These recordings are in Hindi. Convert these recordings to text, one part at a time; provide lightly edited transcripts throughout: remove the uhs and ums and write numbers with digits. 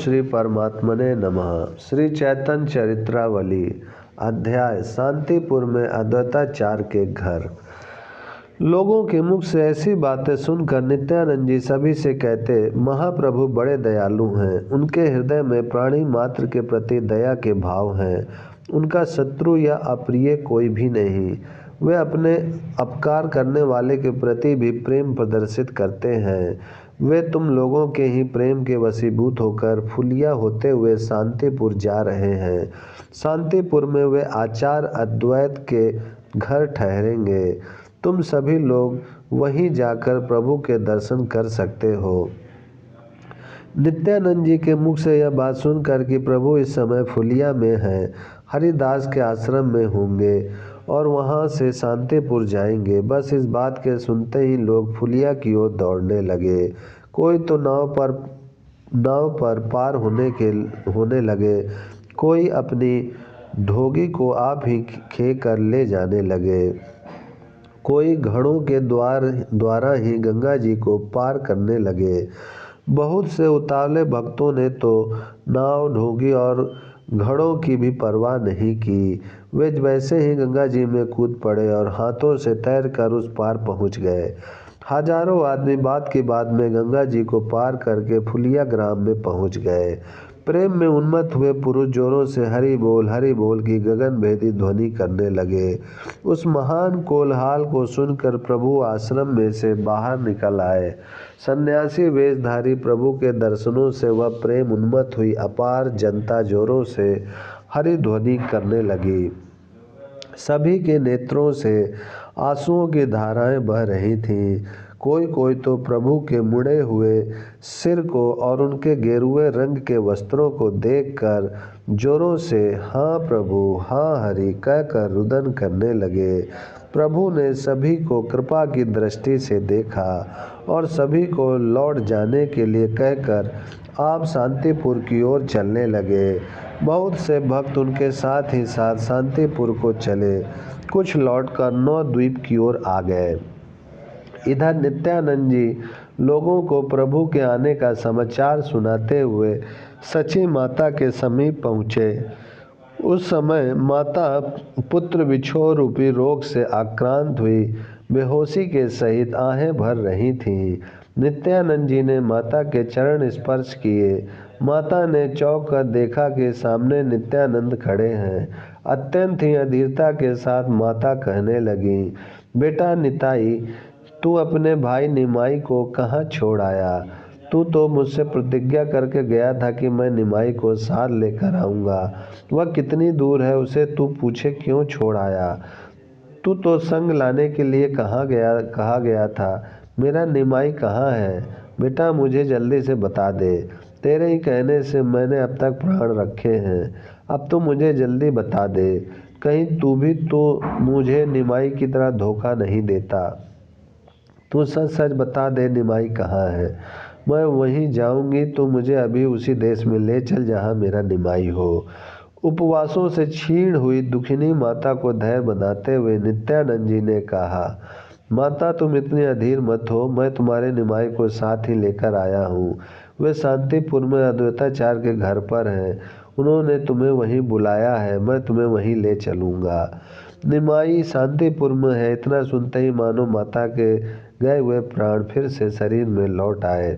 श्री परमात्मने नमः। श्री चैतन्य चरित्रावली अध्याय शांतिपुर में अद्वैताचार्य के घर। लोगों के मुख से ऐसी बातें सुनकर नित्यानंद जी सभी से कहते, महाप्रभु बड़े दयालु हैं। उनके हृदय में प्राणी मात्र के प्रति दया के भाव हैं। उनका शत्रु या अप्रिय कोई भी नहीं। वे अपने अपकार करने वाले के प्रति भी प्रेम प्रदर्शित करते हैं। वे तुम लोगों के ही प्रेम के वशीभूत होकर फुलिया होते हुए शांतिपुर जा रहे हैं। शांतिपुर में वे आचार्य अद्वैत के घर ठहरेंगे। तुम सभी लोग वहीं जाकर प्रभु के दर्शन कर सकते हो। नित्यानंद जी के मुख से यह बात सुनकर कि प्रभु इस समय फुलिया में हैं, हरिदास के आश्रम में होंगे और वहां से शांतिपुर जाएंगे, बस इस बात के सुनते ही लोग फुलिया की ओर दौड़ने लगे। कोई तो नाव पर पार होने लगे, कोई अपनी ढोगी को आप ही खे कर ले जाने लगे, कोई घड़ों के द्वारा ही गंगा जी को पार करने लगे। बहुत से उतावले भक्तों ने तो नाव, ढोगी और घड़ों की भी परवाह नहीं की। वे वैसे ही गंगा जी में कूद पड़े और हाथों से तैरकर उस पार पहुंच गए। हजारों आदमी बात की बात में गंगा जी को पार करके फुलिया ग्राम में पहुंच गए। प्रेम में उन्मत्त हुए पुरुष जोरों से हरि बोल की गगनभेदी ध्वनि करने लगे। उस महान कोलाहल को सुनकर प्रभु आश्रम में से बाहर निकल आए। सन्यासी वेशधारी प्रभु के दर्शनों से वह प्रेम उन्मत्त हुई अपार जनता जोरों से हरि ध्वनि करने लगी। सभी के नेत्रों से आंसुओं की धाराएं बह रही थीं। कोई तो प्रभु के मुड़े हुए सिर को और उनके गेरुए रंग के वस्त्रों को देखकर जोरों से हाँ प्रभु, हाँ हरि कहकर रुदन करने लगे। प्रभु ने सभी को कृपा की दृष्टि से देखा और सभी को लौट जाने के लिए कहकर आप शांतिपुर की ओर चलने लगे। बहुत से भक्त उनके साथ ही साथ शांतिपुर को चले। कुछ लौटकर नवद्वीप की ओर आ गए। इधर नित्यानंद जी लोगों को प्रभु के आने का समाचार सुनाते हुए सची माता के समीप पहुँचे। उस समय माता पुत्र विछोह रूपी रोग से आक्रांत हुई बेहोशी के सहित आहें भर रही थीं। नित्यानंद जी ने माता के चरण स्पर्श किए। माता ने चौंक कर देखा कि सामने नित्यानंद खड़े हैं। अत्यंत ही अधीरता के साथ माता कहने लगी, बेटा निताई, तू अपने भाई निमाई को कहाँ छोड़ आया? तू तो मुझसे प्रतिज्ञा करके गया था कि मैं निमाई को साथ लेकर आऊँगा। वह कितनी दूर है उसे तू पूछे क्यों छोड़ आया? तू तो संग लाने के लिए कहा गया था। मेरा निमाई कहाँ है? बेटा मुझे जल्दी से बता दे। तेरे ही कहने से मैंने अब तक प्राण रखे हैं। अब तो मुझे जल्दी बता दे, कहीं तू भी तो मुझे निमाई की तरह धोखा नहीं देता। तू सच सच बता दे निमाई कहाँ है? मैं वहीं जाऊंगी तो मुझे अभी उसी देश में ले चल जहाँ मेरा निमाई हो। उपवासों से क्षीण हुई दुखिनी माता को धैर्य बनाते हुए नित्यानंद जी ने कहा, माता तुम इतनी अधीर मत हो, मैं तुम्हारे निमाई को साथ ही लेकर आया हूँ। वे शांतिपुर में अद्वैताचार्य के घर पर हैं। उन्होंने तुम्हें वहीं बुलाया है, मैं तुम्हें वहीं ले चलूँगा। निमाई शांतिपुर में है। इतना सुनते ही मानो माता के गए हुए प्राण फिर से शरीर में लौट आए।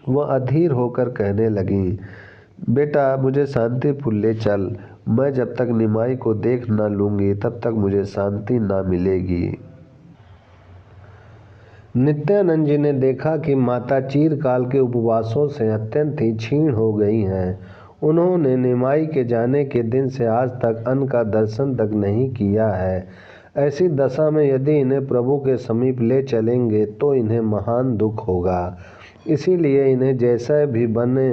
वह अधीर होकर कहने लगी, बेटा मुझे शांतिपुर ले चल। मैं जब तक निमाई को देख न लूँगी तब तक मुझे शांति न मिलेगी। नित्यानंद जी ने देखा कि माता चिरकाल के उपवासों से अत्यंत ही क्षीण हो गई हैं। उन्होंने निमाई के जाने के दिन से आज तक अन्न का दर्शन तक नहीं किया है। ऐसी दशा में यदि इन्हें प्रभु के समीप ले चलेंगे तो इन्हें महान दुख होगा। इसीलिए इन्हें जैसा भी बने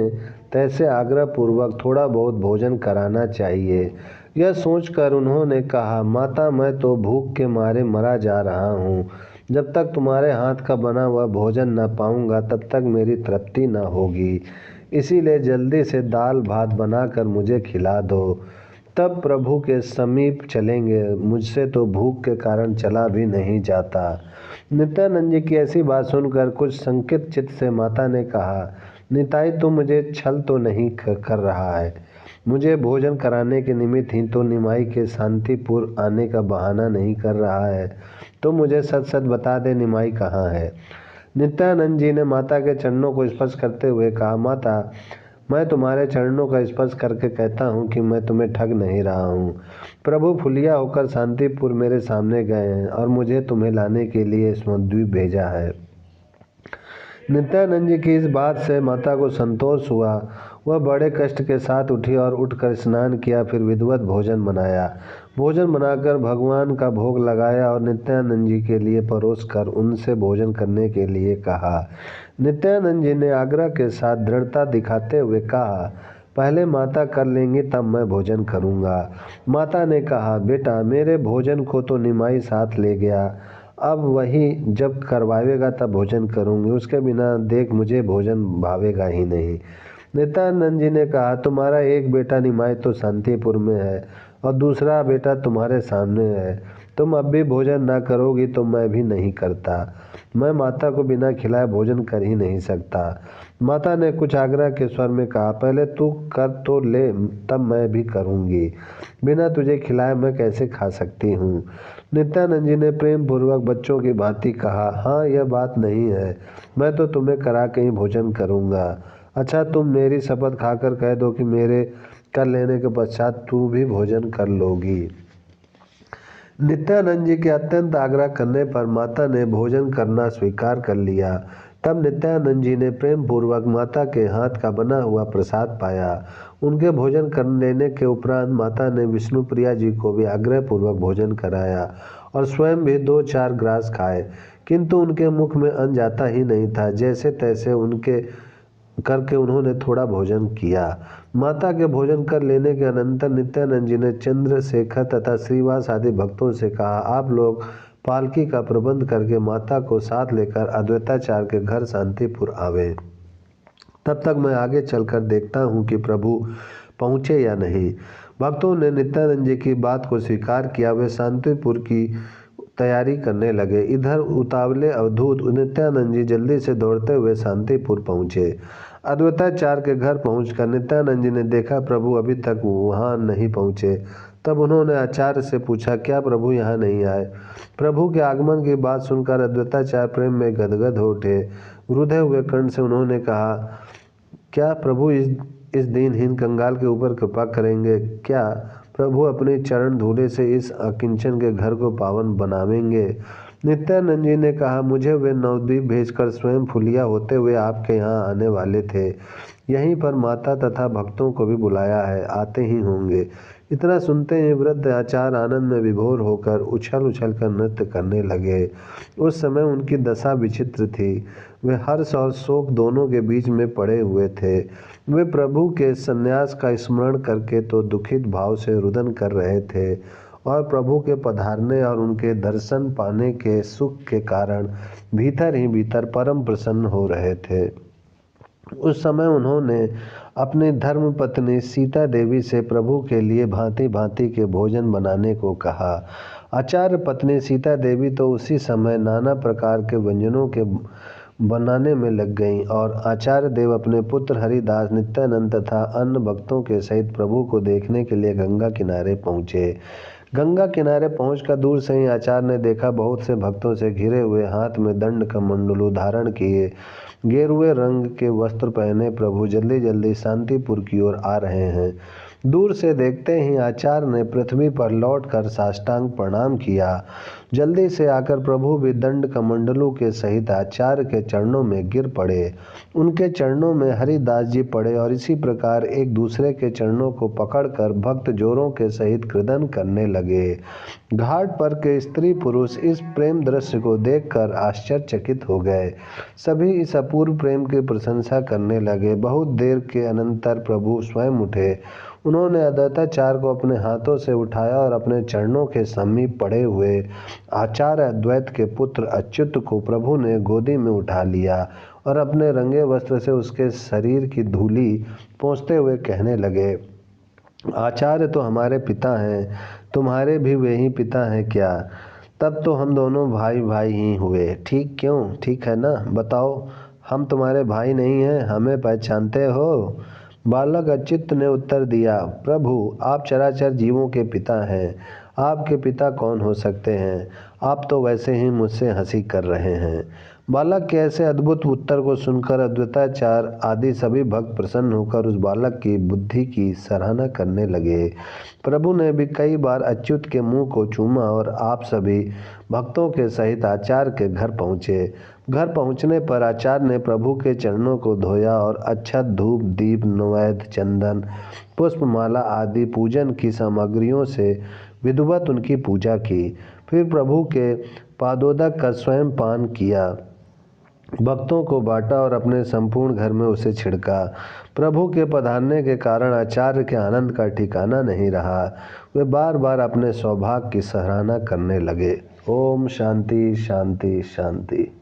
तैसे आग्रहपूर्वक थोड़ा बहुत भोजन कराना चाहिए। यह सोचकर उन्होंने कहा, माता मैं तो भूख के मारे मरा जा रहा हूँ। जब तक तुम्हारे हाथ का बना हुआ भोजन न पाऊँगा तब तक मेरी तृप्ति न होगी। इसीलिए जल्दी से दाल भात बनाकर मुझे खिला दो, तब प्रभु के समीप चलेंगे। मुझसे तो भूख के कारण चला भी नहीं जाता। नित्यानंद जी की ऐसी बात सुनकर कुछ संकित चित्त से माता ने कहा, निताई तू मुझे छल तो नहीं कर रहा है? मुझे भोजन कराने के निमित्त ही तो निमाई के शांतिपुर आने का बहाना नहीं कर रहा है। तो मुझे सच सच बता दे, निमाई कहाँ है? नित्यानंद जी ने माता के चरणों को स्पर्श करते हुए कहा, माता, मैं तुम्हारे चरणों का स्पर्श करके कहता हूँ कि मैं तुम्हें ठग नहीं रहा हूँ। प्रभु फुलिया होकर शांतिपुर मेरे सामने गए हैं और मुझे तुम्हें लाने के लिए स्वर्णद्वीप भेजा है। नित्यानंद जी की इस बात से माता को संतोष हुआ। वह बड़े कष्ट के साथ उठी और उठकर स्नान किया, फिर विधिवत भोजन बनाया। भोजन बनाकर भगवान का भोग लगाया और नित्यानंद जी के लिए परोस कर उनसे भोजन करने के लिए कहा। नित्यानंद जी ने आग्रह के साथ दृढ़ता दिखाते हुए कहा, पहले माता कर लेंगी तब मैं भोजन करूँगा। माता ने कहा, बेटा, मेरे भोजन को तो निमाई साथ ले गया, अब वही जब करवाएगा तब भोजन करूँगी, उसके बिना देख मुझे भोजन भावेगा ही नहीं। नित्यानंद जी ने कहा, तुम्हारा एक बेटा निमाई तो शांतिपुर में है और दूसरा बेटा तुम्हारे सामने है। तुम अब भी भोजन ना करोगी तो मैं भी नहीं करता। मैं माता को बिना खिलाए भोजन कर ही नहीं सकता। माता ने कुछ आग्रह के स्वर में कहा, पहले तू कर तो ले, तब मैं भी करूँगी। बिना तुझे खिलाए मैं कैसे खा सकती हूँ? नित्यानंद जी ने प्रेम पूर्वक बच्चों की भांति कहा, हाँ, यह बात नहीं है, मैं तो तुम्हें करा के ही भोजन करूँगा। अच्छा, तुम मेरी शपथ खाकर कह दो कि मेरे कर लेने के पश्चात तू भी भोजन कर लोगी। नित्यानंद जी के अत्यंत आग्रह करने पर माता ने भोजन करना स्वीकार कर लिया। तब नित्यानंद जी ने प्रेम पूर्वक माता के हाथ का बना हुआ प्रसाद पाया। उनके भोजन कर लेने के उपरांत माता ने विष्णुप्रिया जी को भी आग्रह पूर्वक भोजन कराया और स्वयं भी 2-4 ग्रास खाए, किंतु उनके मुख में अन्न जाता ही नहीं था। जैसे तैसे उनके करके उन्होंने थोड़ा भोजन किया। माता के भोजन कर लेने के अनंतर नित्यानंद जी ने चंद्रशेखर तथा श्रीवास आदि भक्तों से कहा, आप लोग पालकी का प्रबंध करके माता को साथ लेकर अद्वैताचार्य के घर शांतिपुर आवे। तब तक मैं आगे चलकर देखता हूँ कि प्रभु पहुँचे या नहीं। भक्तों ने नित्यानंद जी की बात को स्वीकार किया। वे शांतिपुर की तैयारी करने लगे। इधर उतावले अवधूत नित्यानंद जी जल्दी से दौड़ते हुए शांतिपुर पहुँचे। अद्वैताचार्य के घर पहुंचकर नित्यानंद जी ने देखा प्रभु अभी तक वहां नहीं पहुँचे। तब उन्होंने आचार्य से पूछा, क्या प्रभु यहाँ नहीं आए? प्रभु के आगमन की बात सुनकर अद्वैताचार्य प्रेम में गदगद हो उठे। रुधे हुए कंठ से उन्होंने कहा, क्या प्रभु इस दीनहीन कंगाल के ऊपर कृपा करेंगे? क्या प्रभु अपने चरण धूले से इस अकिंचन के घर को पावन बनावेंगे? नित्यानंद जी ने कहा, मुझे वे नवद्वीप भेजकर स्वयं फुलिया होते हुए आपके यहाँ आने वाले थे। यहीं पर माता तथा भक्तों को भी बुलाया है, आते ही होंगे। इतना सुनते ही वृद्ध आचार्य आनंद में विभोर होकर उछल उछल कर नृत्य करने लगे। उस समय उनकी दशा विचित्र थी। वे हर्ष और शोक दोनों के बीच में पड़े हुए थे। वे प्रभु के संन्यास का स्मरण करके तो दुखित भाव से रुदन कर रहे थे और प्रभु के पधारने और उनके दर्शन पाने के सुख के कारण भीतर ही भीतर परम प्रसन्न हो रहे थे। उस समय उन्होंने अपनी धर्म पत्नी सीता देवी से प्रभु के लिए भांति भांति के भोजन बनाने को कहा। आचार्य पत्नी सीता देवी तो उसी समय नाना प्रकार के व्यंजनों के बनाने में लग गईं और आचार्य देव अपने पुत्र हरिदास, नित्यानंद तथा अन्य भक्तों के सहित प्रभु को देखने के लिए गंगा किनारे पहुँचे। गंगा किनारे पहुंचकर दूर से ही आचार्य ने देखा बहुत से भक्तों से घिरे हुए, हाथ में दंड कमंडलू धारण किए, गेरुए रंग के वस्त्र पहने प्रभु जल्दी जल्दी शांतिपुर की ओर आ रहे हैं। दूर से देखते ही आचार्य ने पृथ्वी पर लौटकर साष्टांग प्रणाम किया। जल्दी से आकर प्रभु भी दंड कमंडलों के सहित आचार्य के चरणों में गिर पड़े। उनके चरणों में हरिदास जी पड़े और इसी प्रकार एक दूसरे के चरणों को पकड़कर भक्त जोरों के सहित कृदन करने लगे। घाट पर के स्त्री पुरुष इस प्रेम दृश्य को देखकर आश्चर्यचकित हो गए। सभी इस अपूर्व प्रेम की प्रशंसा करने लगे। बहुत देर के अनंतर प्रभु स्वयं उठे। उन्होंने अद्वैताचार्य को अपने हाथों से उठाया और अपने चरणों के समीप पड़े हुए आचार्य अद्वैत के पुत्र अच्युत को प्रभु ने गोदी में उठा लिया और अपने रंगे वस्त्र से उसके शरीर की धूली पोंछते हुए कहने लगे, आचार्य तो हमारे पिता हैं, तुम्हारे भी वे ही पिता हैं क्या? तब तो हम दोनों भाई भाई ही हुए। ठीक क्यों? ठीक है ना? बताओ, हम तुम्हारे भाई नहीं हैं, हमें पहचानते हो? बालक अच्युत ने उत्तर दिया, प्रभु आप चराचर जीवों के पिता हैं। आपके पिता कौन हो सकते हैं? आप तो वैसे ही मुझसे हंसी कर रहे हैं। बालक के ऐसे अद्भुत उत्तर को सुनकर अद्वैताचार्य आदि सभी भक्त प्रसन्न होकर उस बालक की बुद्धि की सराहना करने लगे। प्रभु ने भी कई बार अच्युत के मुंह को चूमा और आप सभी भक्तों के सहित आचार्य के घर पहुँचे। घर पहुँचने पर आचार्य ने प्रभु के चरणों को धोया और अक्षत, धूप, दीप, नैवेद्य, चंदन, पुष्पमाला आदि पूजन की सामग्रियों से विधिवत उनकी पूजा की। फिर प्रभु के पादोदक का स्वयं पान किया, भक्तों को बांटा और अपने संपूर्ण घर में उसे छिड़का। प्रभु के पधारने के कारण आचार्य के आनंद का ठिकाना नहीं रहा। वे बार बार अपने सौभाग्य की सराहना करने लगे। ओम शांति शांति शांति।